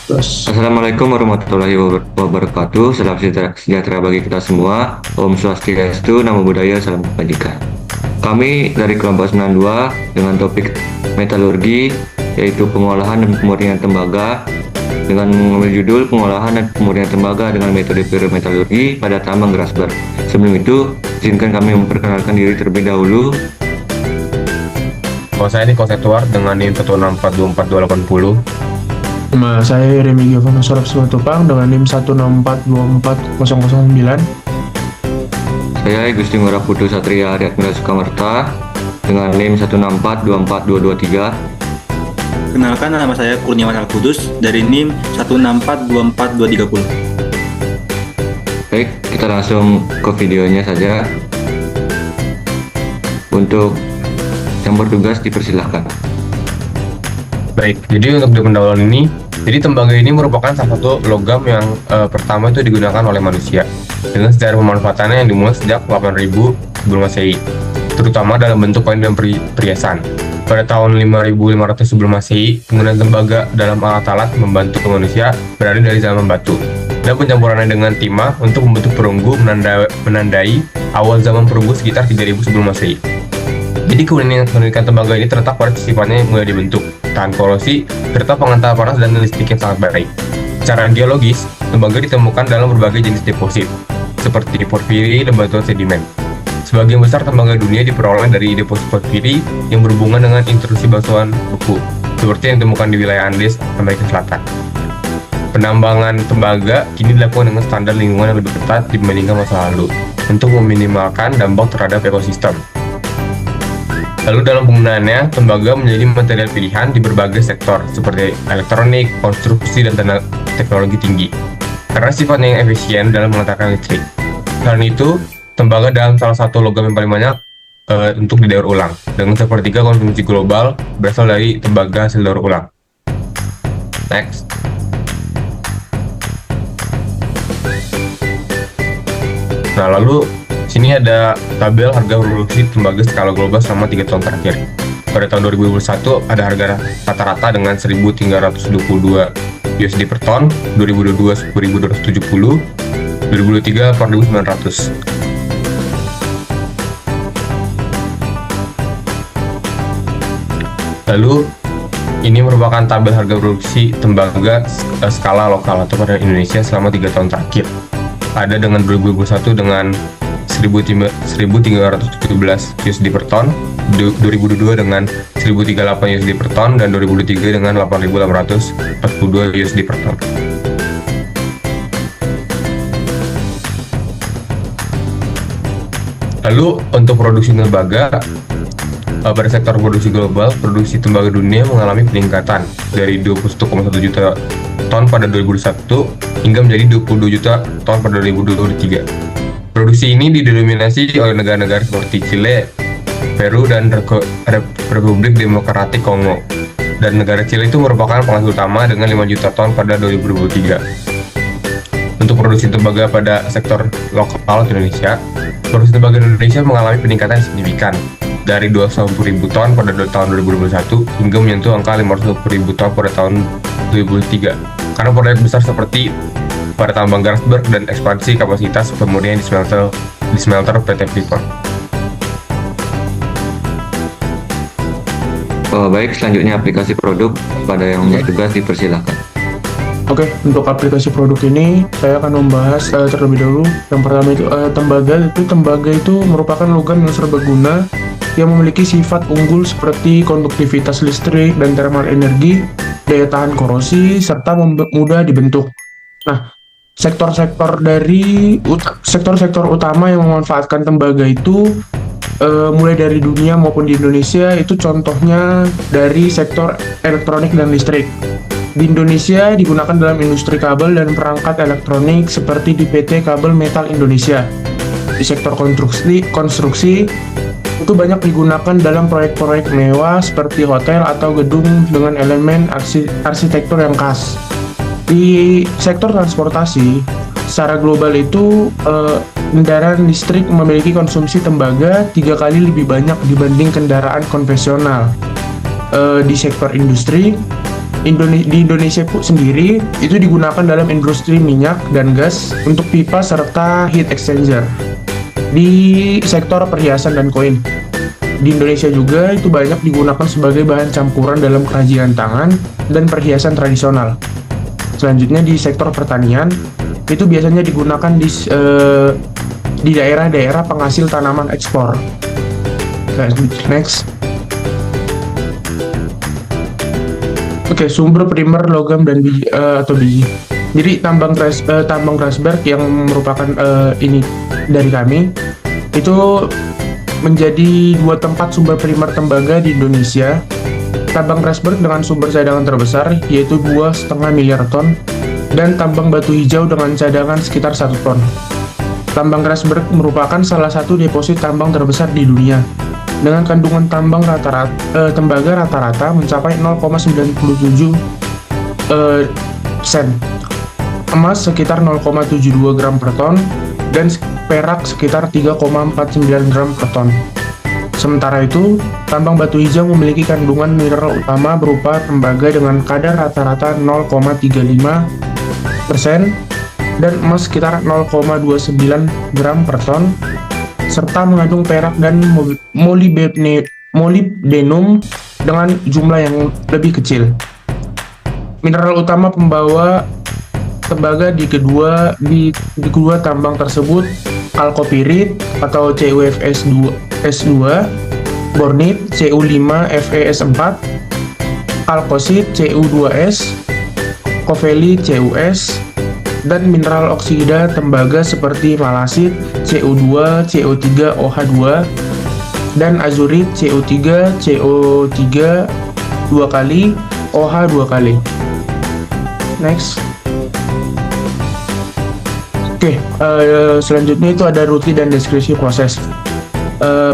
Terus, Assalamualaikum warahmatullahi wabarakatuh. Salam sejahtera bagi kita semua. Om Swastiastu, Namo Buddhaya, Salam Kebajikan. Kami dari kelompok 92 dengan topik metalurgi, yaitu pengolahan dan pemurnian tembaga, dengan mengambil judul pengolahan dan pemurnian tembaga dengan metode pyrometalurgi pada tambang Grasberg. Sebelum itu, izinkan kami memperkenalkan diri terlebih dahulu. Saya ini konseptuar dengan NIM 164242880. nama saya Remi Giovanni Sorab Simatupang dengan NIM 164244009. Saya Gusti Ngurah Putu Satria Aryatmila Sukamerta dengan NIM 164242223. Kenalkan, nama saya Kurniawan Al-Kudus dari NIM 164242230. Baik, kita langsung ke videonya saja. Untuk yang bertugas dipersilahkan. Baik, jadi untuk di pendahuluan ini, jadi tembaga ini merupakan salah satu logam yang pertama itu digunakan oleh manusia dengan sejarah pemanfaatannya yang dimulai sejak 8000 sebelum Masehi, terutama dalam bentuk koin dan perhiasan. Pada tahun 5500 sebelum Masehi, penggunaan tembaga dalam alat-alat membantu manusia berada dari zaman batu, dan pencampurannya dengan timah untuk membentuk perunggu menandai awal zaman perunggu sekitar 3000 sebelum Masehi. Jadi keunikan tembaga ini terletak pada sifatnya yang mudah dibentuk, tahan korosi, serta pengantar panas dan listrik yang sangat baik. Secara geologis, tembaga ditemukan dalam berbagai jenis deposit, seperti porfiri dan batuan sedimen. Sebagian besar tembaga dunia diperoleh dari deposit porfiri yang berhubungan dengan intrusi batuan beku, seperti yang ditemukan di wilayah Andes, Amerika Selatan. Penambangan tembaga kini dilakukan dengan standar lingkungan yang lebih ketat dibandingkan masa lalu, untuk meminimalkan dampak terhadap ekosistem. Lalu dalam penggunaannya, tembaga menjadi material pilihan di berbagai sektor seperti elektronik, konstruksi, dan teknologi tinggi karena sifatnya yang efisien dalam mengantarkan listrik. Selain itu, tembaga dalam salah satu logam yang paling banyak untuk didaur ulang, dengan sepertiga konsumsi global berasal dari tembaga hasil daur ulang. Next. Nah, lalu sini ada tabel harga produksi tembaga skala global selama 3 tahun terakhir. Pada tahun 2021 ada harga rata-rata dengan 1.322 USD per ton, 2022 1.270, 2023 4.900. Lalu ini merupakan tabel harga produksi tembaga skala lokal atau pada Indonesia selama 3 tahun terakhir. Ada dengan 2021 dengan 1.317 USD per ton, 2022 dengan 1.038 USD per ton, dan 2023 dengan 8.842 USD per ton. Lalu untuk produksi tembaga, pada sektor produksi global, produksi tembaga dunia mengalami peningkatan dari 21,1 juta ton pada 2021 hingga menjadi 22 juta ton pada 2023. Produksi ini didominasi oleh negara-negara seperti Chile, Peru, dan Republik Demokratik Kongo. Dan negara Chile itu merupakan penghasil utama dengan 5 juta ton pada 2023. Untuk produksi tembaga pada sektor lokal Indonesia, produksi tembaga Indonesia mengalami peningkatan yang signifikan dari 210.000 ton pada tahun 2021 hingga menyentuh angka 510.000 ton pada tahun 2023. Karena proyek besar seperti pada tambang Grasberg dan ekspansi kapasitas pemurnian di smelter PT Freeport. Baik, selanjutnya aplikasi produk pada yang bertugas dipersilahkan. Oke, untuk aplikasi produk ini saya akan membahas terlebih dahulu. Yang pertama itu tembaga itu merupakan logam yang serbaguna yang memiliki sifat unggul seperti konduktivitas listrik dan thermal energi, daya tahan korosi, serta mudah dibentuk. Nah, sektor-sektor utama yang memanfaatkan tembaga itu mulai dari dunia maupun di Indonesia itu contohnya dari sektor elektronik dan listrik. Di Indonesia digunakan dalam industri kabel dan perangkat elektronik seperti di PT Kabel Metal Indonesia. Di sektor konstruksi itu banyak digunakan dalam proyek-proyek mewah seperti hotel atau gedung dengan elemen arsitektur yang khas. Di sektor transportasi, secara global itu kendaraan listrik memiliki konsumsi tembaga 3 kali lebih banyak dibanding kendaraan konvensional. Di sektor industri, Di Indonesia sendiri itu digunakan dalam industri minyak dan gas untuk pipa serta heat exchanger. Di sektor perhiasan dan koin. Di Indonesia juga itu banyak digunakan sebagai bahan campuran dalam kerajinan tangan dan perhiasan tradisional. Selanjutnya di sektor pertanian itu biasanya digunakan di daerah-daerah penghasil tanaman ekspor. Next. Oke, sumber primer logam dan biji atau biji. Jadi tambang Grasberg yang merupakan ini dari kami itu menjadi dua tempat sumber primer tembaga di Indonesia. Tambang Grasberg dengan sumber cadangan terbesar yaitu 2,5 miliar ton dan tambang batu hijau dengan cadangan sekitar 1 ton. Tambang Grasberg merupakan salah satu deposit tambang terbesar di dunia dengan kandungan tembaga rata-rata mencapai 0,97 sen, emas sekitar 0,72 gram per ton, dan perak sekitar 3,49 gram per ton. Sementara itu, tambang batu hijau memiliki kandungan mineral utama berupa tembaga dengan kadar rata-rata 0,35% dan emas sekitar 0,29 gram per ton, serta mengandung perak dan molybdenum dengan jumlah yang lebih kecil. Mineral utama pembawa tembaga di kedua tambang tersebut alkopirit atau CuFs2, bornit Cu5FeS4, alkosit Cu2s, kovelit Cus, dan mineral oksida tembaga seperti malasit Cu2, Co3OH2, dan azurit Co3, CO3 2 kali, OH 2 kali. Next. Oke, selanjutnya itu ada rute dan deskripsi proses.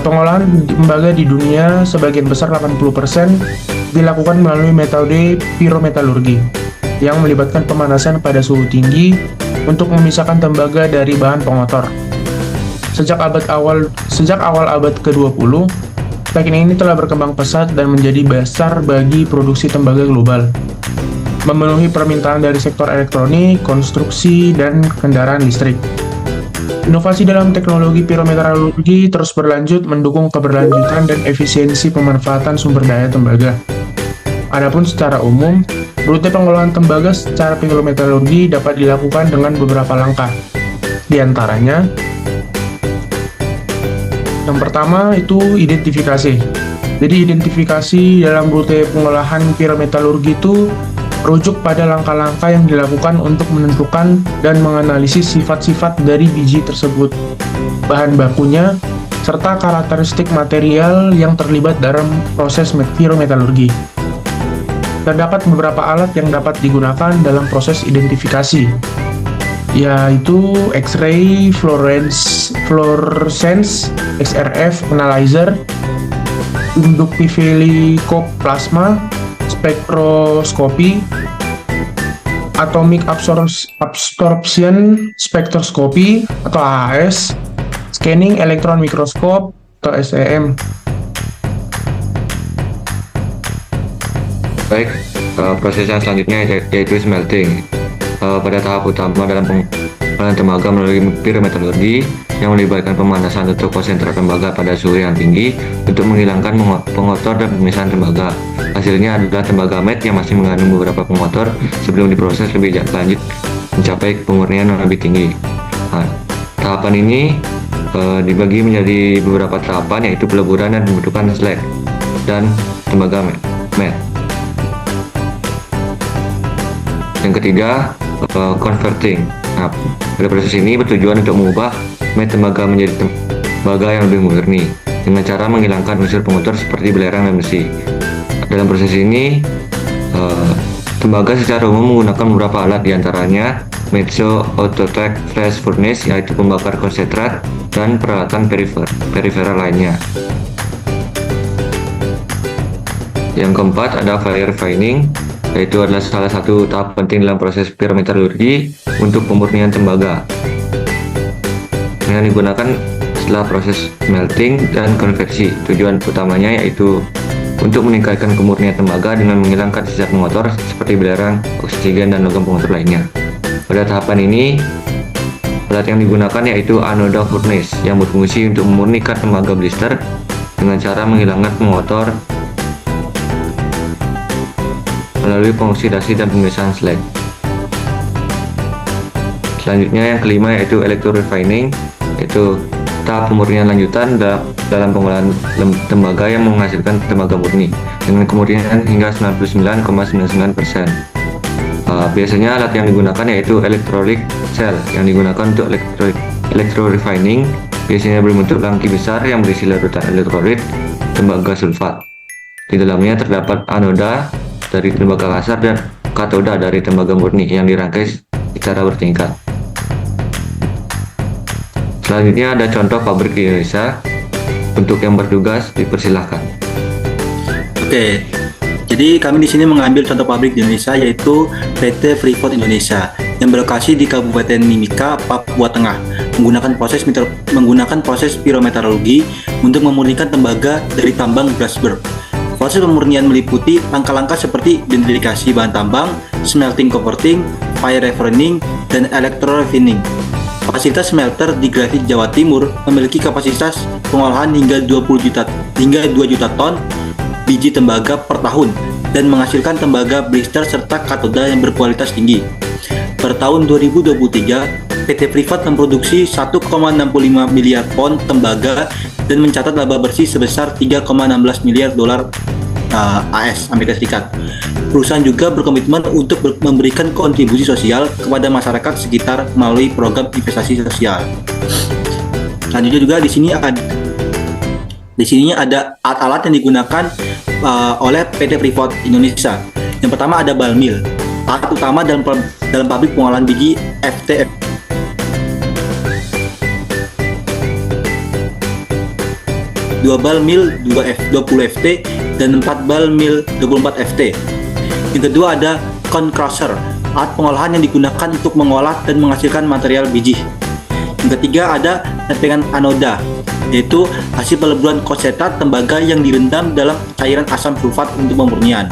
Pengolahan tembaga di dunia sebagian besar 80% dilakukan melalui metode pirometalurgi yang melibatkan pemanasan pada suhu tinggi untuk memisahkan tembaga dari bahan pengotor. Sejak awal abad ke-20, teknik ini telah berkembang pesat dan menjadi dasar bagi produksi tembaga global, memenuhi permintaan dari sektor elektronik, konstruksi, dan kendaraan listrik. Inovasi dalam teknologi pirometalurgi terus berlanjut mendukung keberlanjutan dan efisiensi pemanfaatan sumber daya tembaga. Adapun secara umum, rute pengolahan tembaga secara pirometalurgi dapat dilakukan dengan beberapa langkah. Di antaranya, yang pertama itu identifikasi. Jadi identifikasi dalam rute pengolahan pirometalurgi itu merujuk pada langkah-langkah yang dilakukan untuk menentukan dan menganalisis sifat-sifat dari biji tersebut, bahan bakunya, serta karakteristik material yang terlibat dalam proses pirometalurgi. Terdapat beberapa alat yang dapat digunakan dalam proses identifikasi, yaitu X-ray fluorescence XRF analyzer, inductive plasma spektroskopi, atomic absorption spectroscopy atau AAS, scanning electron microscope atau SEM. Baik, proses yang selanjutnya yaitu smelting. Pada tahap utama dalam pengolahan tembaga melalui pirometalurgi yang melibatkan pemanasan untuk konsentrat tembaga pada suhu yang tinggi untuk menghilangkan pengotor dan pemisahan tembaga. Hasilnya adalah tembaga matte yang masih mengandung beberapa pengotor sebelum diproses lebih lanjut mencapai pemurnian yang lebih tinggi. Nah, tahapan ini dibagi menjadi beberapa tahapan, yaitu peleburan dan pembentukan slag dan tembaga matte. Yang ketiga, converting. Nah, pada proses ini bertujuan untuk mengubah matte tembaga menjadi tembaga yang lebih murni dengan cara menghilangkan unsur pengotor seperti belerang dan besi. Dalam proses ini, tembaga secara umum menggunakan beberapa alat, diantaranya Metso Autotech Flash Furnace, yaitu pembakar konsentrat, dan peralatan periferal lainnya. Yang keempat ada fire refining, yaitu adalah salah satu tahap penting dalam proses pirometalurgi untuk pemurnian tembaga, yang digunakan setelah proses melting dan konveksi. Tujuan utamanya yaitu untuk meningkatkan kemurnian tembaga dengan menghilangkan sisa pengotor seperti belerang, oksigen, dan logam pengotor lainnya. Pada tahapan ini, alat yang digunakan yaitu anoda furnace yang berfungsi untuk memurnikan tembaga blister dengan cara menghilangkan pengotor melalui pengoksidasi dan pemisahan slag. Selanjutnya yang kelima yaitu electro-refining, yaitu tahap pemurnian lanjutan dalam pengolahan tembaga yang menghasilkan tembaga murni dengan kemurnian hingga 99,99%. Biasanya alat yang digunakan yaitu electrolytic cell yang digunakan untuk electro-refining, biasanya berbentuk tangki besar yang berisi larutan elektrolit tembaga sulfat. Di dalamnya terdapat anoda dari tembaga kasar dan katoda dari tembaga murni yang dirangkai secara bertingkat. Selanjutnya ada contoh pabrik di Indonesia. Untuk yang bertugas dipersilahkan. Oke, jadi kami di sini mengambil contoh pabrik di Indonesia yaitu PT Freeport Indonesia yang berlokasi di Kabupaten Mimika, Papua Tengah, menggunakan proses pirometalurgi untuk memurnikan tembaga dari tambang Grasberg. Proses pemurnian meliputi langkah-langkah seperti identifikasi bahan tambang, smelting converting, fire refining, dan electro-refining. Fasilitas smelter di Gresik, Jawa Timur memiliki kapasitas pengolahan hingga 2 juta ton biji tembaga per tahun dan menghasilkan tembaga blister serta katoda yang berkualitas tinggi. Per tahun 2023, PT Freeport memproduksi 1,65 miliar pon tembaga dan mencatat laba bersih sebesar 3,16 miliar dolar AS Amerika Serikat. Perusahaan juga berkomitmen untuk memberikan kontribusi sosial kepada masyarakat sekitar melalui program investasi sosial. Selanjutnya juga di sini ada alat-alat yang digunakan oleh PT Freeport Indonesia. Yang pertama ada ball mill, alat utama dalam pabrik pengolahan biji FT. Dua ball mill 20 FT dan 4 ball mill 24 FT. Yang kedua ada cone crusher, alat pengolahan yang digunakan untuk mengolah dan menghasilkan material biji. Yang ketiga ada nepengan anoda, yaitu hasil peleburan konsentrat tembaga yang direndam dalam cairan asam sulfat untuk pemurnian.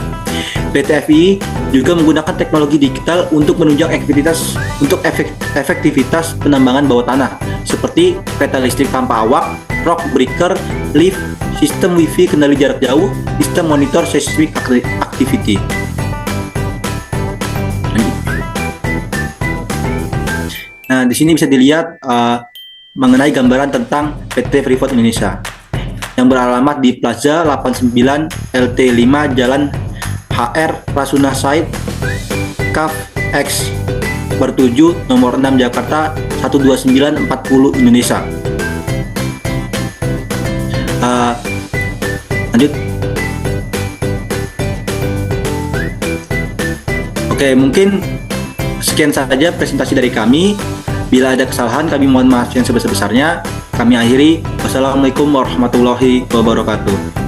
PT FI juga menggunakan teknologi digital untuk menunjang efektivitas penambangan bawah tanah, seperti kereta listrik tanpa awak, rock breaker, lift, sistem wifi kendali jarak jauh, sistem monitor seismic activity. Nah, di sini bisa dilihat mengenai gambaran tentang PT Freeport Indonesia yang beralamat di Plaza 89 LT5 Jalan HR Rasuna Said Kaf X Bertuju nomor 6 Jakarta 12940 Indonesia. Lanjut. Oke, mungkin sekian saja presentasi dari kami. Bila ada kesalahan, kami mohon maaf yang sebesar-besarnya. Kami akhiri. Wassalamualaikum warahmatullahi wabarakatuh.